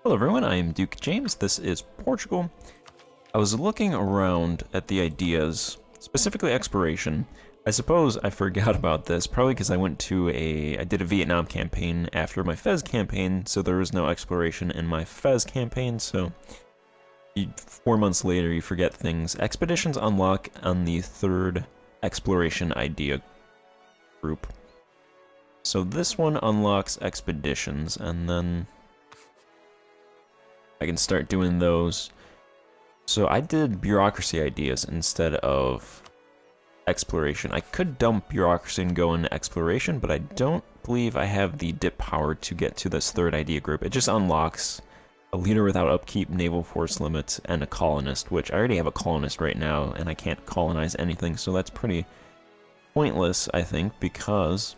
Hello everyone, I am Duke James, this is Portugal. I was looking around at the ideas, specifically exploration. I suppose I forgot about this, probably because I did a Vietnam campaign after my Fez campaign, so there was no exploration in my Fez campaign, so 4 months later you forget things. Expeditions unlock on the third exploration idea group. So this one unlocks expeditions, and then I can start doing those. So I did bureaucracy ideas instead of exploration. I could dump bureaucracy and go into exploration, but I don't believe I have the dip power to get to this third idea group. It just unlocks a leader without upkeep, naval force limits, and a colonist, which I already have a colonist right now, and I can't colonize anything, so that's pretty pointless, I think, because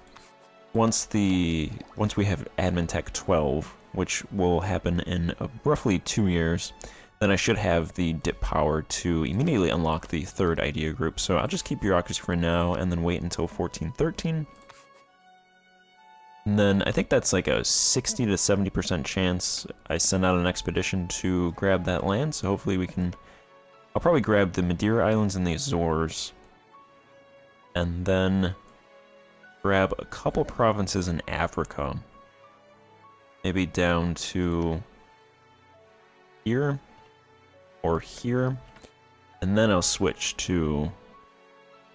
once we have Admin Tech 12, which will happen in roughly 2 years, then I should have the dip power to immediately unlock the third idea group. So I'll just keep bureaucracy for now and then wait until 1413. And then I think that's like a 60 to 70% chance I send out an expedition to grab that land, so hopefully we can... I'll probably grab the Madeira Islands and the Azores, and then grab a couple provinces in Africa. Maybe down to here or here, and then I'll switch to,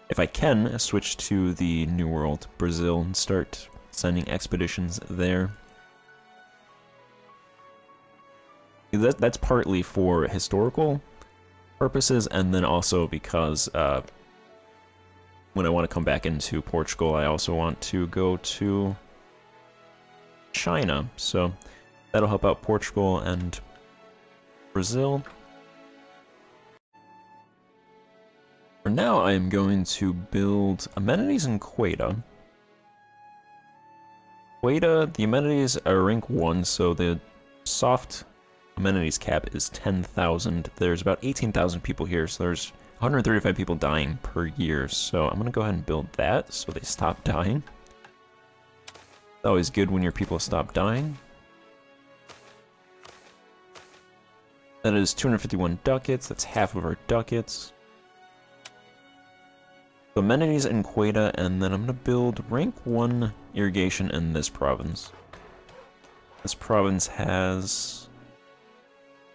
if I can, switch to the New World, Brazil, and start sending expeditions there. That's partly for historical purposes, and then also because when I want to come back into Portugal, I also want to go to China, so that'll help out Portugal and Brazil. For now, I am going to build amenities in Quetta. Quetta, the amenities are rank 1, so the soft amenities cap is 10,000. There's about 18,000 people here, so there's 135 people dying per year, so I'm going to go ahead and build that so they stop dying. It's always good when your people stop dying. That is 251 ducats, that's half of our ducats. So amenities in Quetta, and then I'm going to build rank 1 irrigation in this province. This province has...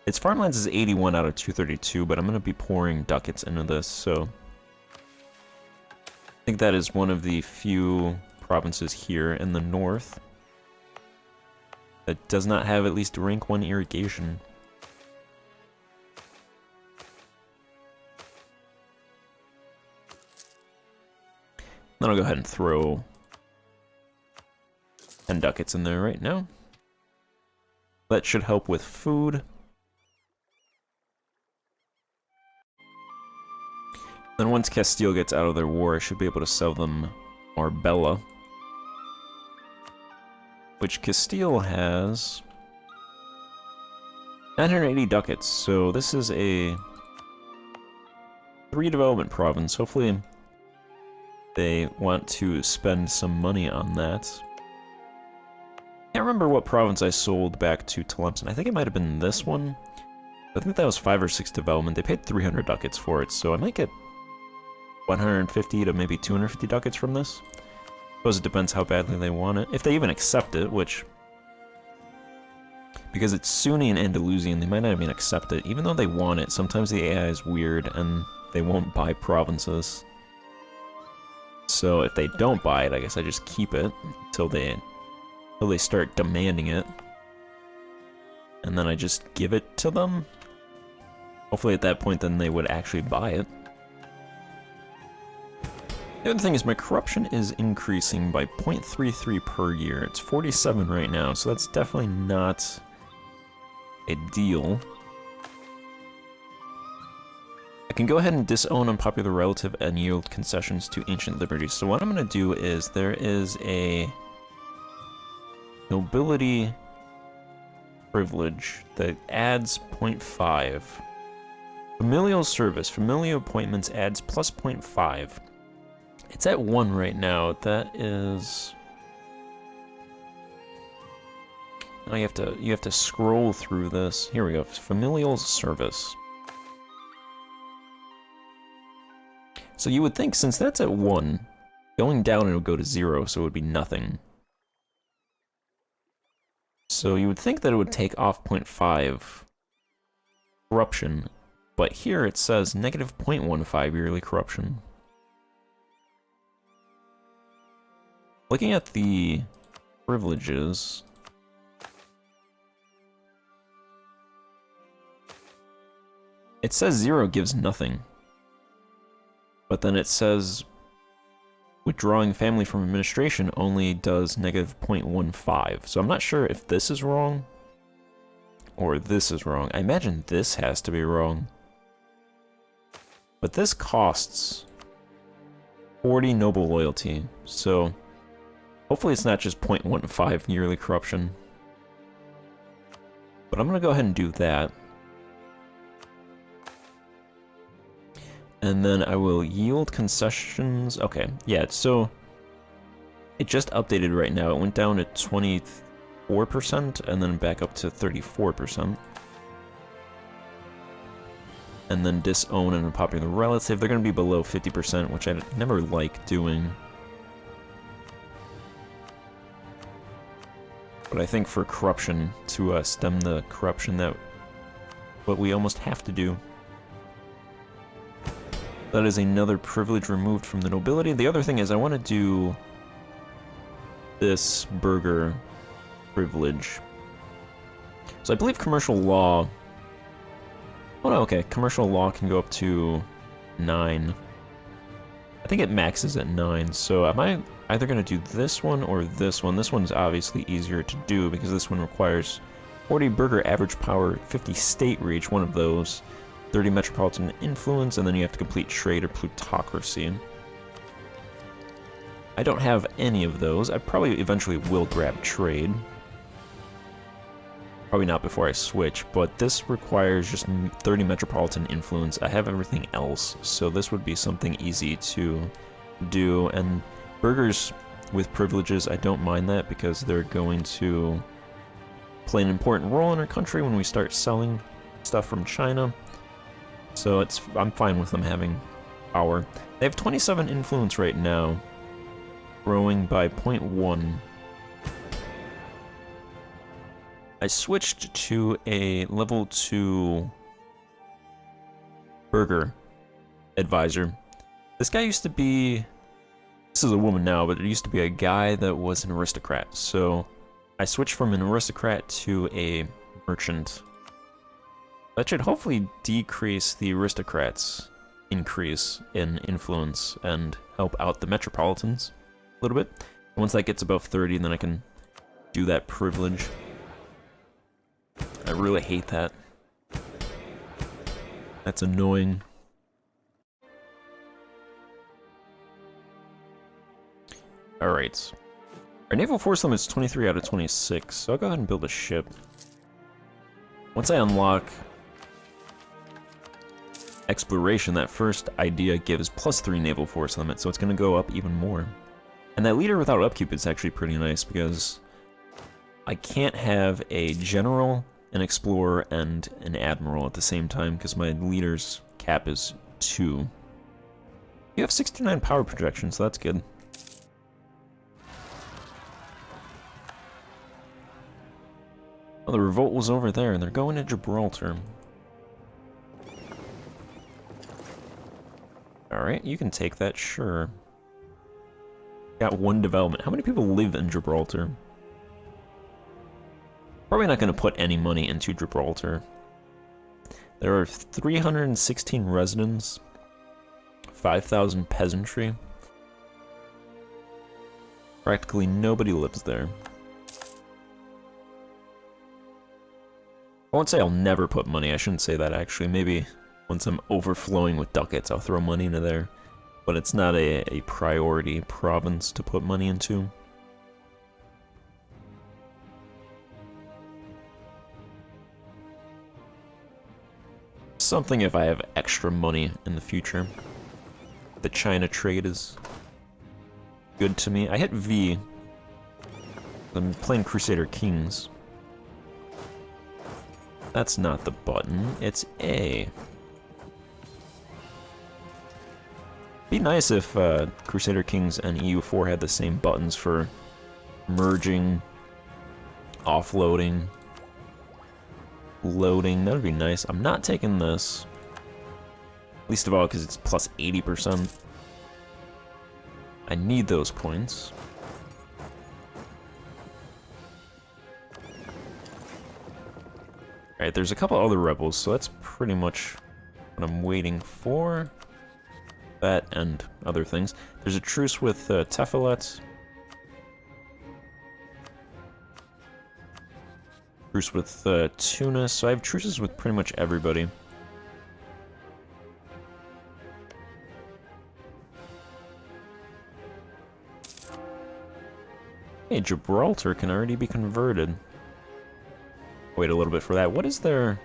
its farmlands is 81 out of 232, but I'm going to be pouring ducats into this, so... I think that is one of the few provinces here in the north that does not have at least rank 1 irrigation. Then I'll go ahead and throw 10 ducats in there right now. That should help with food. Then once Castile gets out of their war, I should be able to sell them Marbella, which Castile has 980 ducats, so this is a 3 development province. Hopefully they want to spend some money on that. Can't remember what province I sold back to Tlemcen. I think it might have been this one. I think that was 5 or 6 development. They paid 300 ducats for it, so I might get 150 to maybe 250 ducats from this. I suppose it depends how badly they want it. If they even accept it, which... because it's Sunni and Andalusian, they might not even accept it. Even though they want it, sometimes the AI is weird and they won't buy provinces. So if they don't buy it, I guess I just keep it until they start demanding it. And then I just give it to them. Hopefully at that point then they would actually buy it. The other thing is my corruption is increasing by 0.33 per year. It's 47 right now, so that's definitely not ideal. I can go ahead and disown unpopular relative and yield concessions to ancient liberties. So what I'm going to do is there is a nobility privilege that adds 0.5. Familial service, familial appointments adds plus 0.5. It's at 1 right now. That is Now you have to scroll through this. Here we go. Familial service. So you would think since that's at 1, going down it would go to 0, so it would be nothing. So you would think that it would take off 0.5 corruption, but here it says negative 0.15 yearly corruption. Looking at the privileges, it says 0 gives nothing. But then it says withdrawing family from administration only does negative 0.15. So I'm not sure if this is wrong or this is wrong. I imagine this has to be wrong. But this costs 40 noble loyalty. So hopefully it's not just 0.15 yearly corruption. But I'm going to go ahead and do that. And then I will yield concessions. Okay, yeah, so it just updated right now. It went down to 24% and then back up to 34%. And then disown an unpopular relative. They're going to be below 50%, which I never like doing. But I think for corruption, to stem the corruption, that what we almost have to do. That is another privilege removed from the nobility. The other thing is I want to do this burger privilege. So I believe commercial law... Oh no, okay. Commercial law can go up to 9. I think it maxes at 9, so am I either going to do this one or this one? This one's obviously easier to do because this one requires 40 burger average power, 50 state reach, one of those. 30 metropolitan influence, and then you have to complete trade or plutocracy. I don't have any of those. I probably eventually will grab trade. Probably not before I switch, but this requires just 30 metropolitan influence. I have everything else, so this would be something easy to do. And burgers with privileges, I don't mind that because they're going to play an important role in our country when we start selling stuff from China. So I'm fine with them having power. They have 27 influence right now, growing by 0.1. I switched to a level 2 burger advisor. This guy used to be... This is a woman now, but it used to be a guy that was an aristocrat. So I switched from an aristocrat to a merchant. That should hopefully decrease the aristocrats' increase in influence and help out the metropolitans a little bit. Once that gets above 30, then I can do that privilege. I really hate that. That's annoying. Alright. Our naval force limit is 23 out of 26, so I'll go ahead and build a ship. Once I unlock exploration, that first idea gives +3 naval force limit, so it's going to go up even more. And that leader without upkeep is actually pretty nice because I can't have a general, an explorer, and an admiral at the same time because my leader's cap is 2. You have 69 power projection, so that's good. Oh, the revolt was over there, and they're going to Gibraltar. Alright, you can take that, sure. Got 1 development. How many people live in Gibraltar? Probably not going to put any money into Gibraltar. There are 316 residents, 5,000 peasantry. Practically nobody lives there. I won't say I'll never put money, I shouldn't say that actually. Maybe once I'm overflowing with ducats, I'll throw money into there. But it's not a priority province to put money into. Something if I have extra money in the future. The China trade is good to me. I hit V. I'm playing Crusader Kings. That's not the button, it's A. Be nice if Crusader Kings and EU4 had the same buttons for merging, offloading, loading. That would be nice. I'm not taking this. Least of all because it's plus 80%. I need those points. Alright, there's a couple other rebels, so that's pretty much what I'm waiting for. That and other things. There's a truce with Tephilet. Truce with Tunis, so I have truces with pretty much everybody. Hey, Gibraltar can already be converted. Wait a little bit for that. What is their...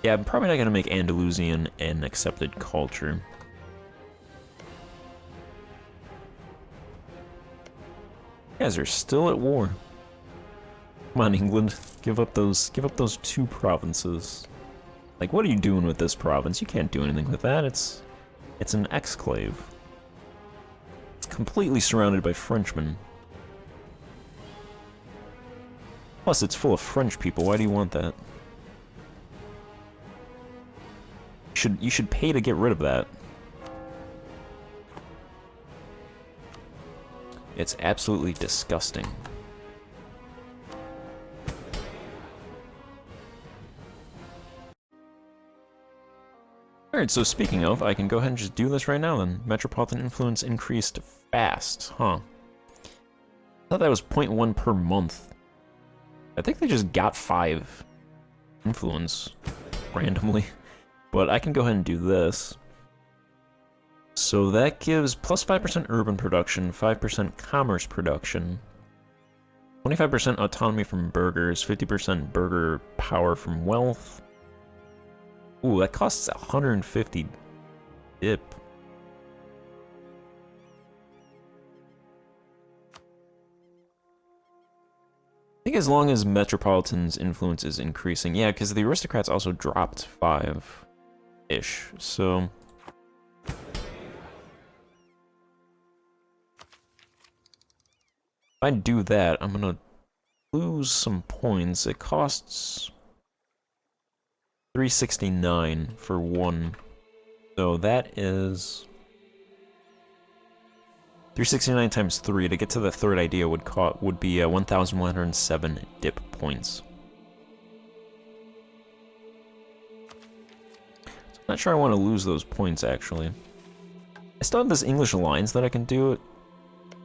Yeah, I'm probably not going to make Andalusian an accepted culture. You guys are still at war. Come on, England. Give up those 2 provinces. Like, what are you doing with this province? You can't do anything with that. It's an exclave. It's completely surrounded by Frenchmen. Plus, it's full of French people. Why do you want that? You should pay to get rid of that. It's absolutely disgusting. Alright, so speaking of, I can go ahead and just do this right now then. Metropolitan influence increased fast, huh? I thought that was 0.1 per month. I think they just got 5 influence randomly. But I can go ahead and do this. So that gives plus 5% urban production, 5% commerce production, 25% autonomy from burghers, 50% burgher power from wealth. Ooh, that costs 150 dip. I think as long as Metropolitan's influence is increasing. Yeah, because the aristocrats also dropped 5-ish, so... If I do that, I'm gonna lose some points. It costs 369 for 1. So that is 369 times 3 to get to the third idea would be 1,107 dip points. So I'm not sure I want to lose those points actually. I still have this English alliance that I can do,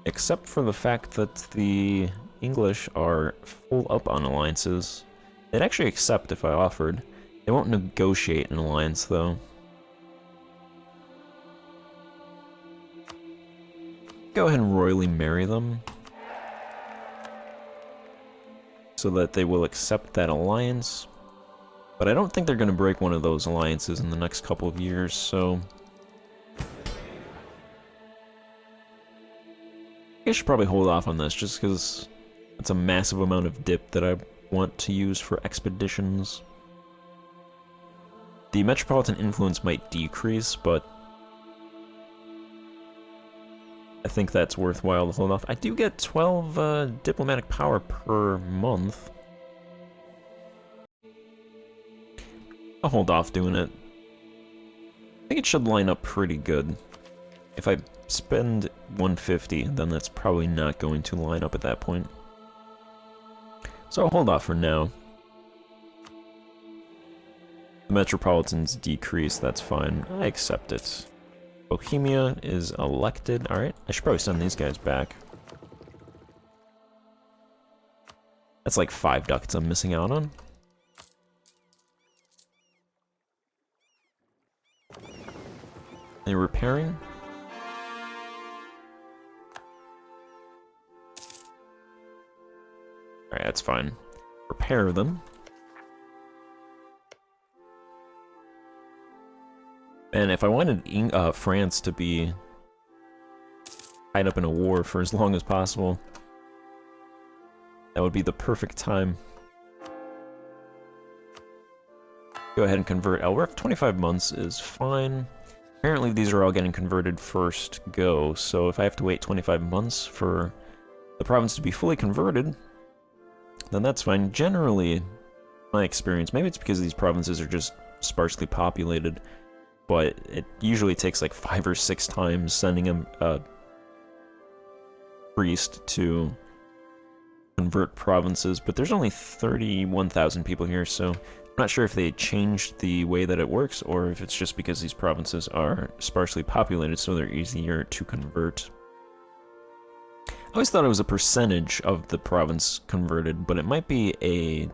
except for the fact that the English are full up on alliances. They'd actually accept if I offered. They won't negotiate an alliance though. Go ahead and royally marry them so that they will accept that alliance. But I don't think they're going to break one of those alliances in the next couple of years, so... I should probably hold off on this just because it's a massive amount of dip that I want to use for expeditions. The metropolitan influence might decrease, but I think that's worthwhile to hold off. I do get 12 diplomatic power per month. I'll hold off doing it. I think it should line up pretty good. If I spend 150, then that's probably not going to line up at that point. So I'll hold off for now. The metropolitans decrease, that's fine. I accept it. Bohemia is elected. Alright, I should probably send these guys back. That's like 5 ducats I'm missing out on. They're repairing. Alright, that's fine. Repair them. And if I wanted France to be tied up in a war for as long as possible, that would be the perfect time. Go ahead and convert Elwork. 25 months is fine. Apparently these are all getting converted first go, so if I have to wait 25 months for the province to be fully converted, then that's fine. Generally, my experience, maybe it's because these provinces are just sparsely populated, but it usually takes like 5 or 6 times sending a priest to convert provinces, but there's only 31,000 people here, so I'm not sure if they changed the way that it works, or if it's just because these provinces are sparsely populated, so they're easier to convert. I always thought it was a percentage of the province converted, but it might be a...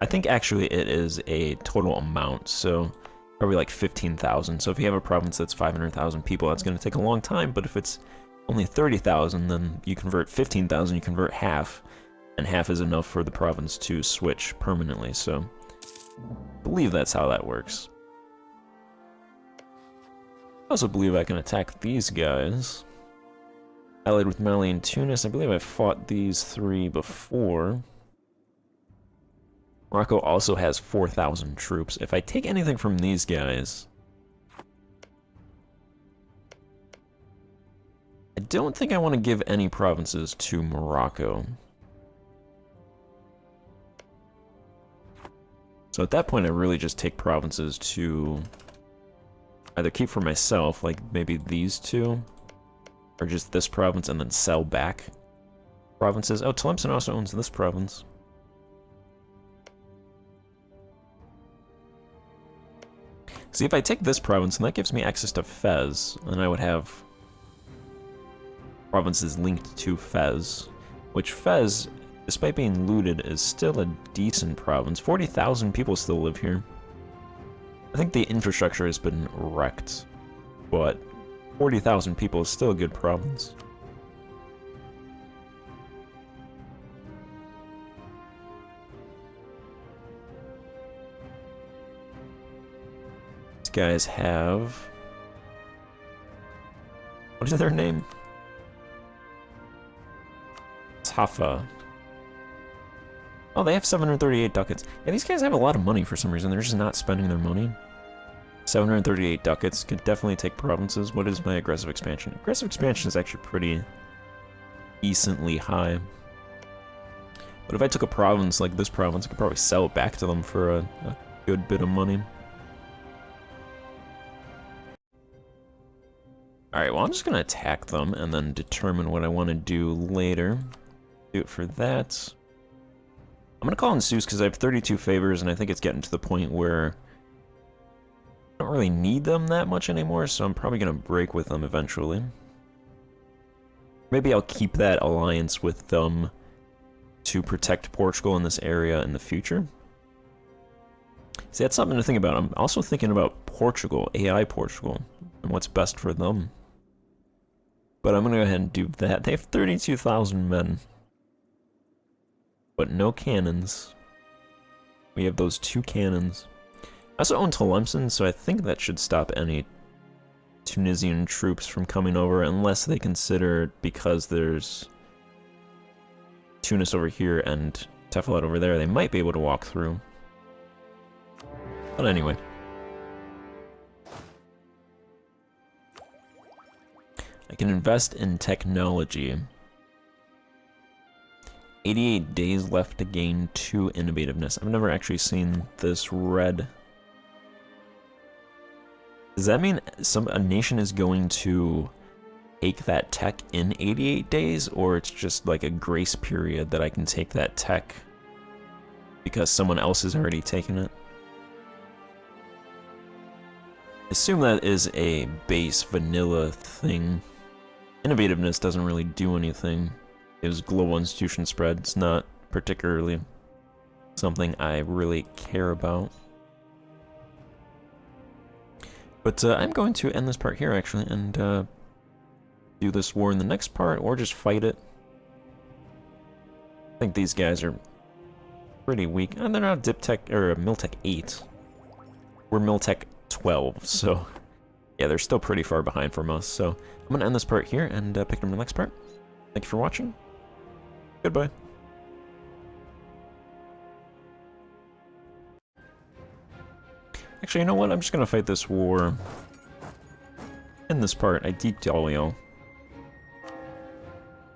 I think actually it is a total amount, so probably like 15,000. So if you have a province that's 500,000 people, that's going to take a long time, but if it's only 30,000, then you convert 15,000, you convert half, and half is enough for the province to switch permanently, so... I believe that's how that works. I also believe I can attack these guys. Allied with Mali and Tunis. I believe I fought these 3 before. Morocco also has 4,000 troops. If I take anything from these guys... I don't think I want to give any provinces to Morocco. So at that point, I really just take provinces to either keep for myself, like maybe these 2, or just this province and then sell back provinces. Oh, Tlemcen also owns this province. See, if I take this province, and that gives me access to Fez, then I would have provinces linked to Fez, which Fez, despite being looted, is still a decent province. 40,000 people still live here. I think the infrastructure has been wrecked, but 40,000 people is still a good province. These guys have... what is their name? Tafa. Oh, they have 738 ducats. Yeah, these guys have a lot of money for some reason. They're just not spending their money. 738 ducats could definitely take provinces. What is my aggressive expansion? Aggressive expansion is actually pretty decently high. But if I took a province like this province, I could probably sell it back to them for a good bit of money. Alright, well I'm just going to attack them and then determine what I want to do later. Do it for that. I'm going to call in Zeus because I have 32 favors, and I think it's getting to the point where I don't really need them that much anymore, so I'm probably going to break with them eventually. Maybe I'll keep that alliance with them to protect Portugal in this area in the future. See, that's something to think about. I'm also thinking about Portugal, AI Portugal, and what's best for them. But I'm going to go ahead and do that. They have 32,000 men. But no cannons. We have those 2 cannons. I also own Tlemcen, so I think that should stop any Tunisian troops from coming over, unless they consider, because there's Tunis over here and Tefilot over there, they might be able to walk through. But anyway. I can invest in technology. 88 days left to gain 2 innovativeness. I've never actually seen this red. Does that mean a nation is going to take that tech in 88 days, or it's just like a grace period that I can take that tech because someone else has already taken it? Assume that is a base vanilla thing. Innovativeness doesn't really do anything. It was global institution spread. It's not particularly something I really care about. But I'm going to end this part here, actually, and do this war in the next part, or just fight it. I think these guys are pretty weak. And they're not Diptech, or Miltech 8. We're Miltech 12, so... yeah, they're still pretty far behind from us, so... I'm going to end this part here, and pick up in the next part. Thank you for watching. Goodbye. Actually, you know what? I'm just gonna fight this war. In this part, I detail y'all.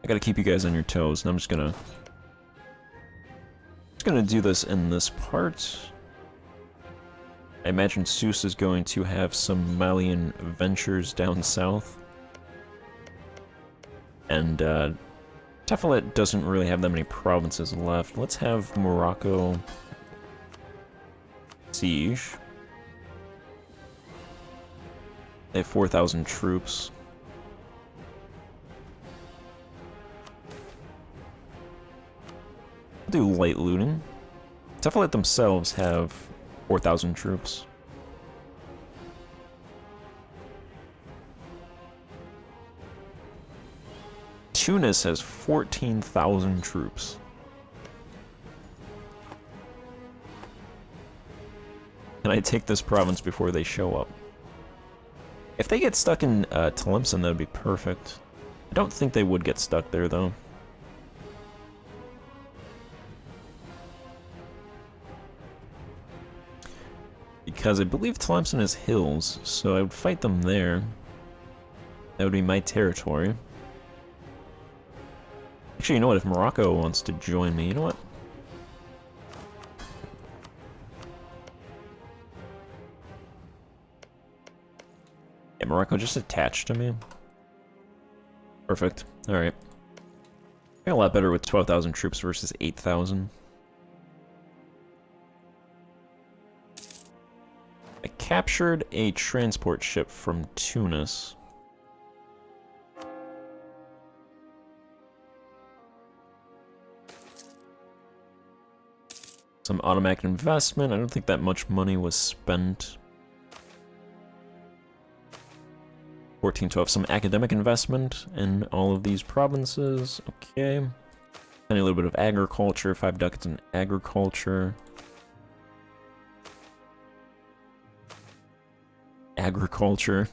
I gotta keep you guys on your toes, and I'm just gonna do this in this part. I imagine Seuss is going to have some Malian ventures down south. And, Tefillet doesn't really have that many provinces left. Let's have Morocco siege. They have 4,000 troops. Do light looting. Tefillet themselves have 4,000 troops. Tunis has 14,000 troops. Can I take this province before they show up? If they get stuck in Tlemcen, that would be perfect. I don't think they would get stuck there, though. Because I believe Tlemcen is hills, so I would fight them there. That would be my territory. Actually, you know what? If Morocco wants to join me, you know what? Yeah, Morocco just attached to me. Perfect. Alright. A lot better with 12,000 troops versus 8,000. I captured a transport ship from Tunis. Some automatic investment. I don't think that much money was spent. 1412. Some academic investment in all of these provinces. Okay. And a little bit of agriculture. 5 ducats in agriculture. Agriculture.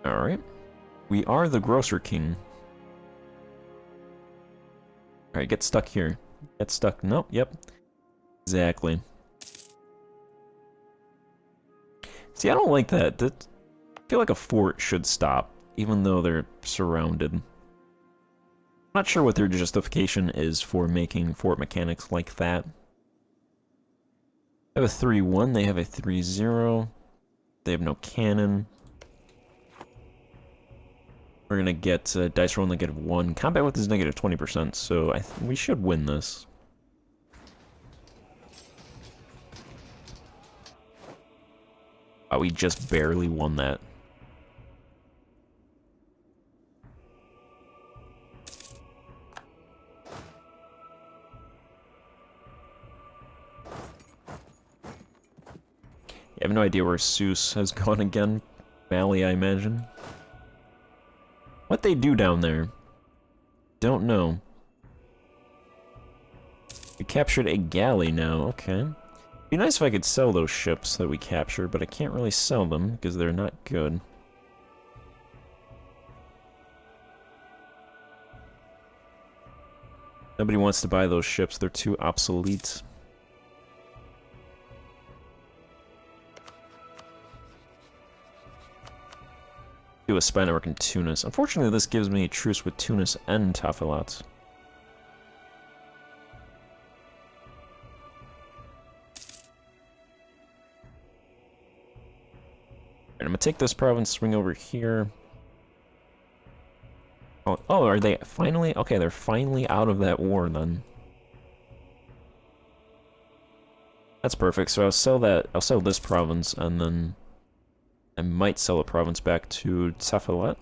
Alright. We are the Grocer King. Alright, get stuck here. Get stuck. Nope, yep. Exactly. See, I don't like that. I feel like a fort should stop, even though they're surrounded. I'm not sure what their justification is for making fort mechanics like that. They have a 3-1, they have a 3-0. They have no cannon. We're gonna get dice roll -1. Combat width is -20%, so we should win this. Oh, we just barely won that. I have no idea where Seuss has gone again. Mali, I imagine. What they do down there? Don't know. We captured a galley now, okay. Be nice if I could sell those ships that we captured, but I can't really sell them because they're not good. Nobody wants to buy those ships, they're too obsolete. Do a spy network in Tunis. Unfortunately, this gives me a truce with Tunis and Tafillat. I'm gonna take this province, swing over here. Oh, are they finally? Okay, they're finally out of that war then. That's perfect. So I'll sell that. I'll sell this province, and then I might sell a province back to Tafillat.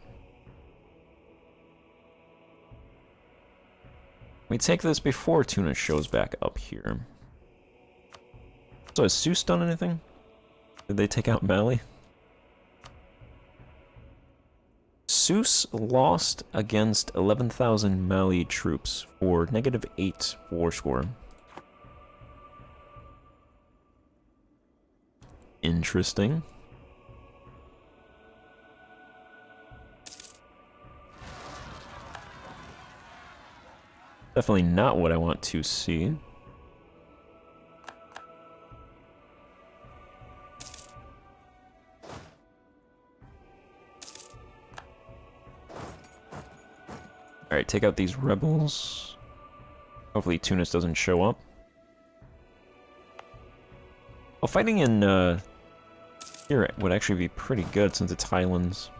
We take this before Tunis shows back up here. So has Seuss done anything? Did they take out Mali? Seuss lost against 11,000 Mali troops for -8 war score. Interesting. Definitely not what I want to see. Alright, take out these rebels. Hopefully Tunis doesn't show up. Well, fighting in here would actually be pretty good since it's highlands.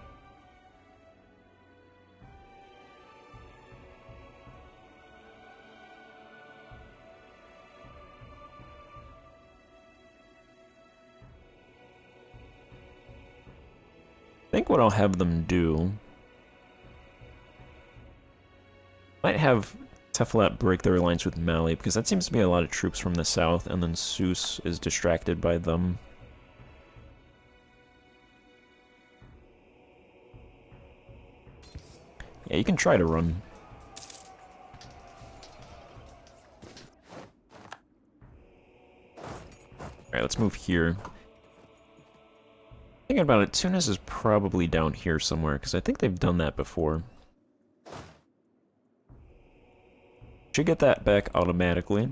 I think what I'll have them do... might have Teflat break their alliance with Mali, because that seems to be a lot of troops from the south, and then Seuss is distracted by them. Yeah, you can try to run. Alright, let's move here. Thinking about it, Tunis is probably down here somewhere, because I think they've done that before. Should get that back automatically.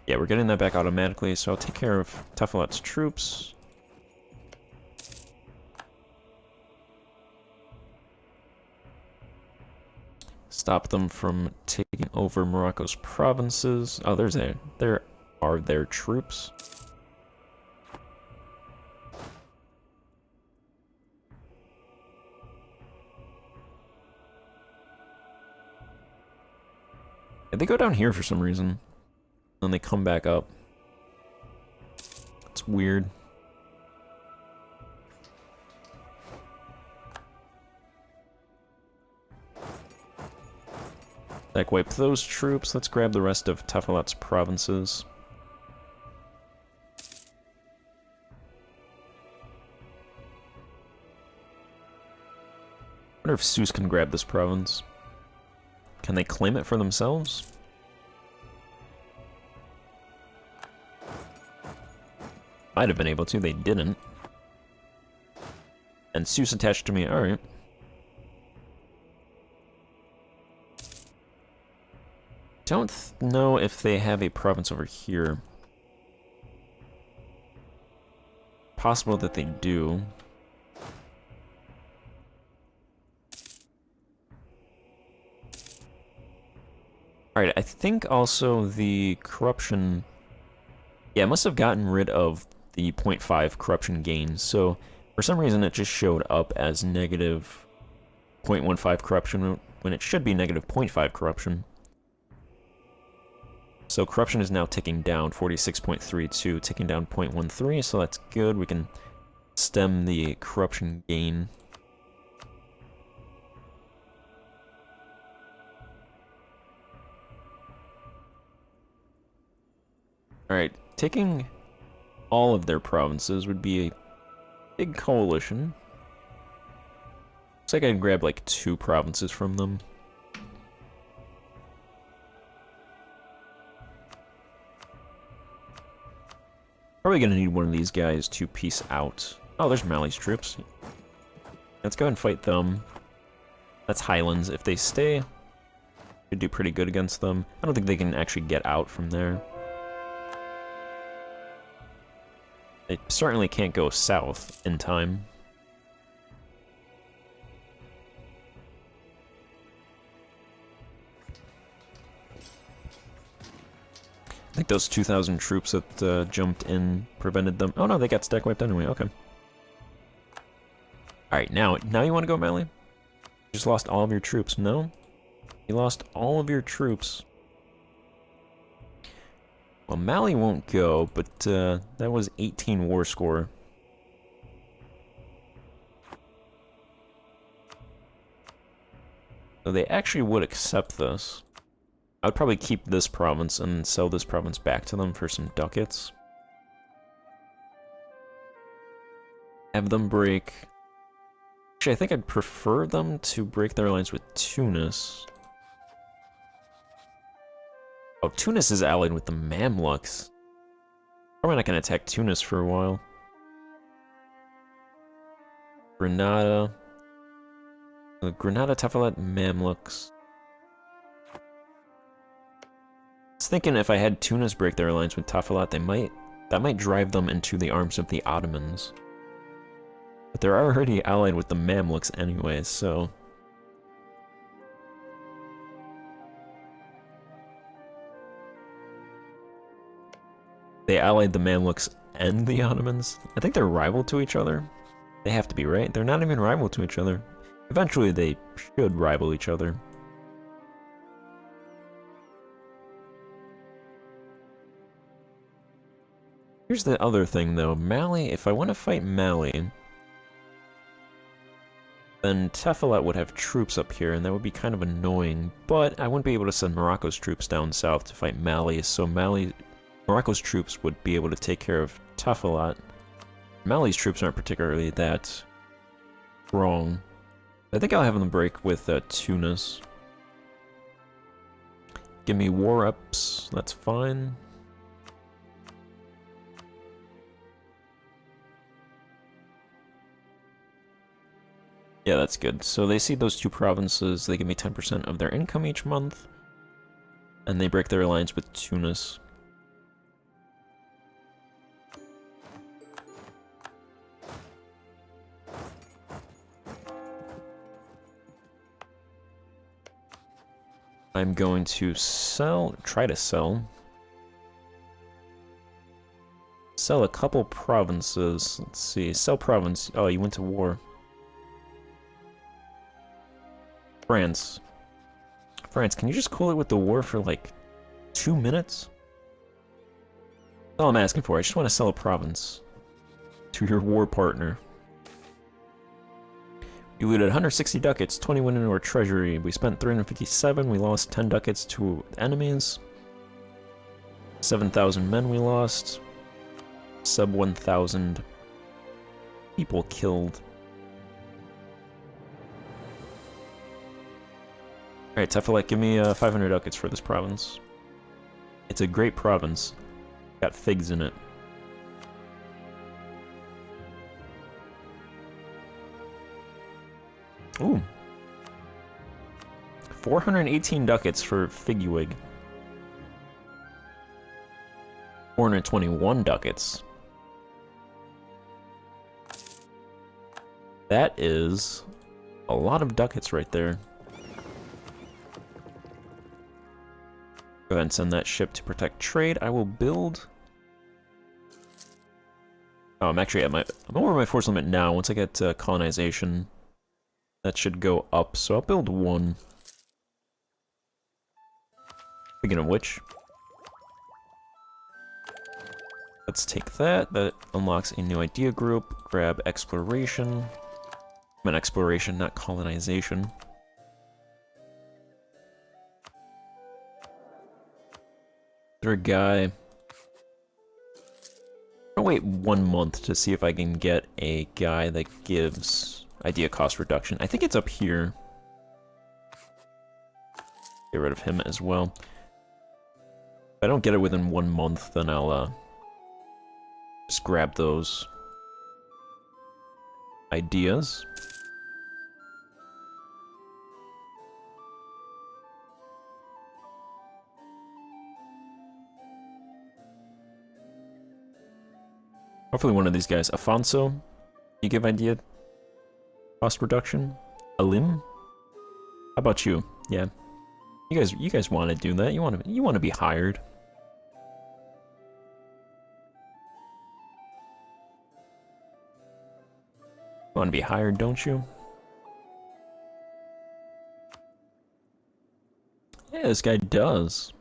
Yeah, we're getting that back automatically, so I'll take care of Teflat's troops. Stop them from taking over Morocco's provinces. Oh, there are their troops. Yeah, they go down here for some reason. Then they come back up. It's weird. Back wipe those troops. Let's grab the rest of Teflat's provinces. I wonder if Seuss can grab this province. Can they claim it for themselves? Might have been able to, they didn't. And Seuss attached to me, alright. Don't know if they have a province over here. Possible that they do. Alright, I think also the corruption... yeah, it must have gotten rid of the 0.5 corruption gains, so for some reason it just showed up as negative 0.15 corruption when it should be negative 0.5 corruption. So corruption is now ticking down, 46.32, ticking down 0.13, so that's good. We can stem the corruption gain. Alright, taking all of their provinces would be a big coalition. Looks like I can grab like 2 provinces from them. Probably gonna need one of these guys to peace out. Oh, there's Mali's troops. Let's go and fight them. That's Highlands. If they stay, should do pretty good against them. I don't think they can actually get out from there. They certainly can't go south in time. I think those 2,000 troops that jumped in prevented them. Oh no, they got stack wiped anyway. Okay. All right, now you want to go, Mali? You just lost all of your troops. No, you lost all of your troops. Well, Mali won't go, but that was 18 war score. So they actually would accept this. I would probably keep this province and sell this province back to them for some ducats. Have them break... Actually, I think I'd prefer them to break their alliance with Tunis. Oh, Tunis is allied with the Mamluks. Probably not going to attack Tunis for a while. Granada. Granada, Teflat, Mamluks. I was thinking if I had Tunis break their alliance with Teflat, that might drive them into the arms of the Ottomans. But they're already allied with the Mamluks anyway, so They allied the Mamluks and the Ottomans. I think they're rival to each other. They have to be, right? They're not even rival to each other. Eventually, they should rival each other. Here's the other thing, though. Mali, if I want to fight Mali, then Tephilet would have troops up here, and that would be kind of annoying. But I wouldn't be able to send Morocco's troops down south to fight Mali, so Morocco's troops would be able to take care of Tephilet. Mali's troops aren't particularly that strong. I think I'll have them break with Tunis. Give me war ups, that's fine. Yeah, that's good. So they see those two provinces, they give me 10% of their income each month, and they break their alliance with Tunis. I'm going to try to sell a couple provinces. Let's see, sell province. Oh, you went to war. France, can you just cool it with the war for like 2 minutes? That's all I'm asking for. I just want to sell a province to your war partner. You looted 160 ducats, 21 into our treasury. We spent 357, we lost 10 ducats to enemies. 7,000 men we lost. Sub 1,000 people killed. Alright, Tephilet, give me 500 ducats for this province. It's a great province. Got figs in it. Ooh. 418 ducats for Figuig. 421 ducats. That is a lot of ducats right there. Go ahead and send that ship to protect trade. I will build... Oh, I'm actually at I'm over my force limit now. Once I get colonization, that should go up. So I'll build one. Speaking of which, let's take that. That unlocks a new idea group. Grab exploration. I meant exploration, not colonization. Is there a guy? I'll wait 1 month to see if I can get a guy that gives idea cost reduction. I think it's up here. Get rid of him as well. If I don't get it within 1 month, then I'll just grab those ideas. Hopefully one of these guys. Afonso, you give idea cost reduction? Alim? How about you? Yeah. You guys want to do that. You want to be hired. You want to be hired, don't you? Yeah, this guy does.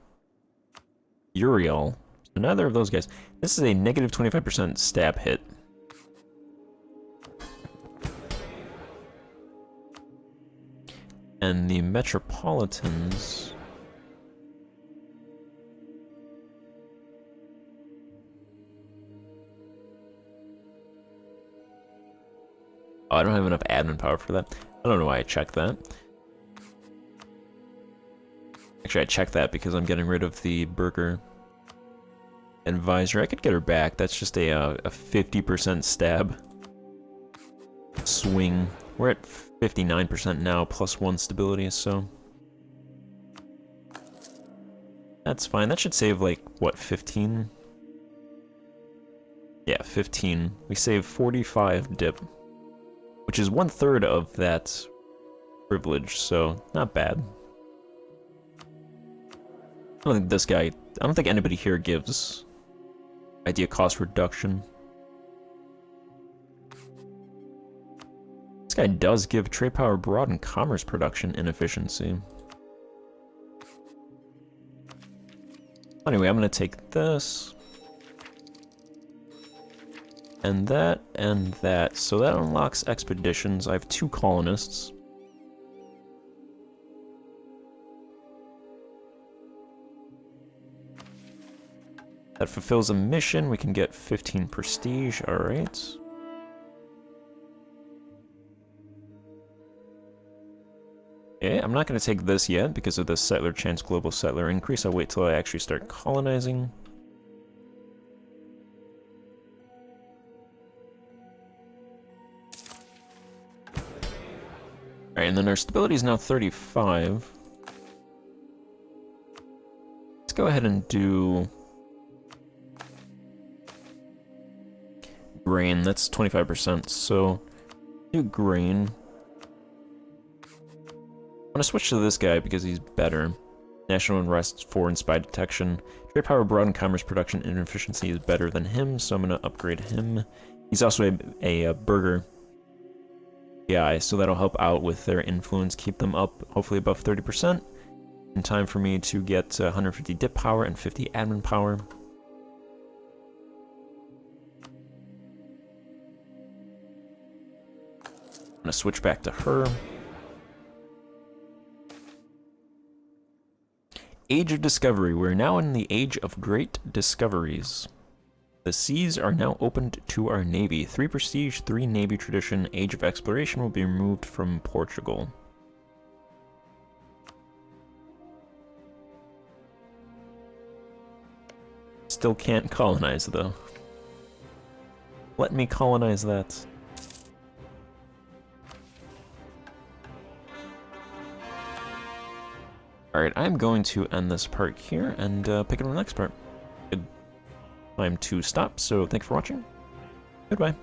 Uriel. So neither of those guys. This is a negative 25% stab hit. And the Metropolitans... Oh, I don't have enough admin power for that. I don't know why I checked that. Actually, I checked that because I'm getting rid of the Burger Advisor. I could get her back. That's just a 50% stab swing. We're at 59% now, plus 1 stability, so... That's fine. That should save, like, what, 15? Yeah, 15. We save 45 dip, which is 1/3 of that privilege, so not bad. I don't think this guy... I don't think anybody here gives Idea cost reduction. This guy does give trade power abroad and commerce production inefficiency. Anyway, I'm gonna take this. And that, and that. So that unlocks expeditions. I have 2 colonists. That fulfills a mission. We can get 15 prestige. Alright. Okay, I'm not going to take this yet because of the settler chance global settler increase. I'll wait till I actually start colonizing. Alright, and then our stability is now 35. Let's go ahead and do grain. That's 25%, so do grain. I'm gonna switch to this guy because he's better. National unrest 4 and spy detection. Trade power abroad and commerce production inefficiency is better than him, so I'm gonna upgrade him. He's also a burger guy, so that'll help out with their influence, keep them up, hopefully above 30%. In time for me to get 150 dip power and 50 admin power. I'm gonna switch back to her. Age of Discovery. We're now in the Age of Great Discoveries. The seas are now opened to our navy. 3 prestige, 3 navy tradition. Age of Exploration will be removed from Portugal. Still can't colonize, though. Let me colonize that. Alright, I'm going to end this part here and pick up the next part. Good time to stop, so thanks for watching. Goodbye.